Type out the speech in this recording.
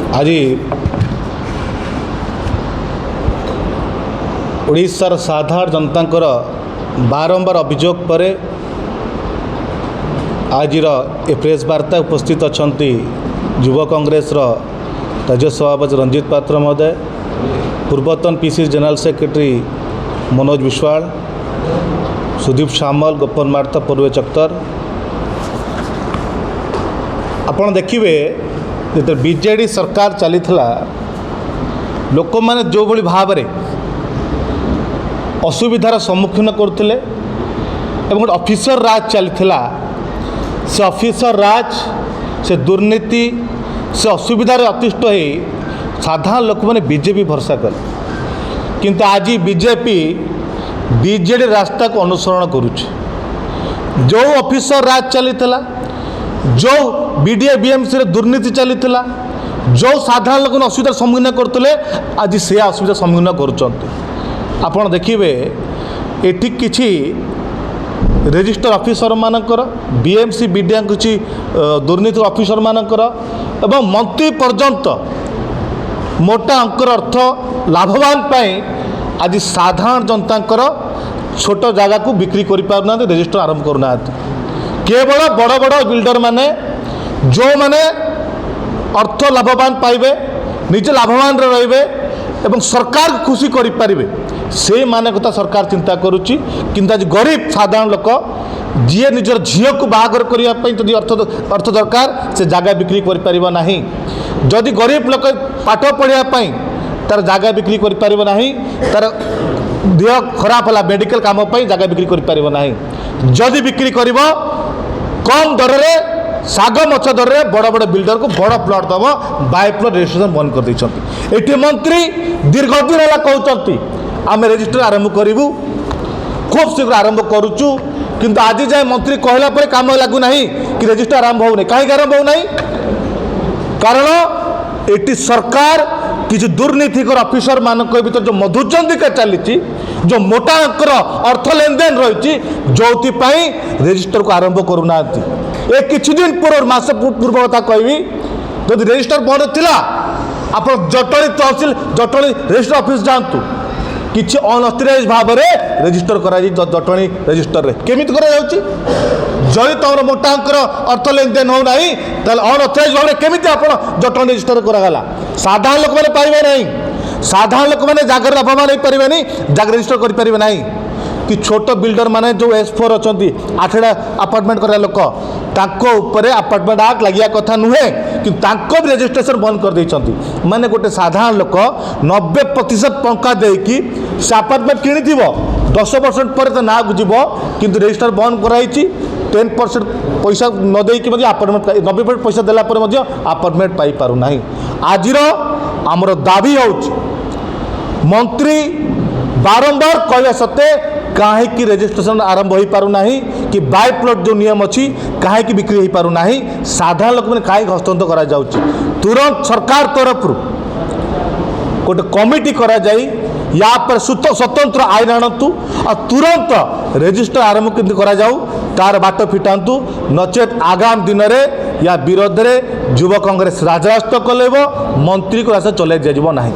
आज ओडिशार साधारण जनता बारंबार अभियोग पर आज ए प्रेस वार्ता उपस्थित अच्छा युव कांग्रेस राज्य सभापति रंजीत पात्र महोदय, पूर्वतन PCC general secretary Manoj Biswal, Sudeep Samal, Gopan Marta, Parvez Akhtar. आपण देखिए जो बीजेडी सरकार चली लोक मैंने जो भली भाव में असुविधार सम्मुखीन करते गोटे ऑफिसर राज चली से ऑफिसर राज से दुर्नीति से असुविधार अतिष्ठ हो साधारण लोक मैंने बीजेपी भरसा कले, किंतु आज बीजेपी बीजेडी रास्ता को अनुसरण करुचे। जो ऑफिसर राज चली जो बीडीए बीएमसी दुर्नीति चली जो साधारण लोक असुविधार सम्मुखीन करते आज से असुविधा सम्मुखीन कर। आपड़ देखिए ये किसी रेजिस्टर ऑफिसर मानकर बीएमसी बीडीए किसी दुर्नीति ऑफिसर मानकर एवं मंत्री पर्यंत मोटा अंकर अर्थ लाभवान पाई आज साधारण जनता छोट जगह को बिक्री कर पारना, रेजिस्टर आरंभ करना। केवल बड़ बड़ बिल्डर माने जो माने अर्थ लाभवान पाइबे, निजे लाभवान रहिबे एवं सरकार को खुशी करि पारिबे से माने कथा सरकार चिंता करुच्ची। किंतु आज गरीब साधारण लोक जी निजर झील को बाहागर करने जदि अर्थ दरकार से जगह बिक्री कर पारिबा नहीं। जदि गरीब लोक पाठ पढ़ाई तार जगह बिक्री कर पारिबा नहीं, तार देह खराब है मेडिकल काम जगह बिक्री कर पारिबा नहीं। जदि बिक्री करिबो कम दर में साग मछ दर में बड़ बड़ बिल्डर को बड़ प्लट दब बाय प्लट रजिस्ट्रेशन बंद कर देइछंती। एठी मंत्री दीर्घ दिन है कहते आम रजिस्टर आरंभ करूँ, खूब शीघ्र आरंभ करुचु, किंतु आज जाए मंत्री कहला पर काम लगुना कि रजिस्टर आरंभ हो कहीं आरंभ हो कारण एटी सरकार किसी दुर्नीतिकर ऑफिसर मान भर जो मधुचंदिका चली जो मोटा अंकर अर्थ लेन देन रही जो रजिस्टर को आरंभ करूना। ए किछि दिन पूर्व मास पूर्व कथा कहबी जब रजिस्टर बंद थिला आप जटणी तहसिल जटणी रजिस्टर ऑफिस जातु किसी अनअथराइज भाव में रजिस्टर करा जटणी रजिस्टर रे केमिति करा जाउची। जदि तुम मोटा अंकर अर्थ लेन देन हो नहीं अनअथराइज भाव में केमिति आपण जटणी रजिस्टर करागला। साधारण लोक मैंने पाइबे नहीं, साधारण लोक मैंने जगह लाभवान नहीं पारे नहीं, जगह रजिस्टर करें नहीं। कि छोट बिल्डर माने जो S4 अच्छा 8टा अपार्टमेंट करा लोक ताको अपार्टमेंट एक्ट लगिया कथा नुहे कि ताको भी रजिस्ट्रेशन बंद कर देइछंती। माने गोटे साधारण लोक 90% टंका देकी से अपार्टमेंट किनी 10% पर तो ना बुझब किंतु रजिस्टर बंद कराई 10% पैसा न देकी अपार्टमेंट 90% पैसा देला पर अपार्टमेंट पाई पारु नाही। आज आमर दाबी होउछ मंत्री बारंबार कहवा सत्ते कहीं रजिस्ट्रेशन आरंभ हो पारु नाही कि बाय प्लॉट जो नियम अच्छी कहीं बिक्री हो पारु नाही, साधारण लोक मैंने कहीं हस्तांतर करा जाउची। तुरंत सरकार तरफ गोटे कमिटी करा जाई या पर स्वतंत्र आईन आणतु और तुरंत रजिस्टर आरंभ केमती करा जाऊ तार बाट फिटातु, नचेत आगामी दिन में या विरोध में युव कांग्रेस राजरास्ता कलेब मंत्री को रास्ता चले जाइब नहीं।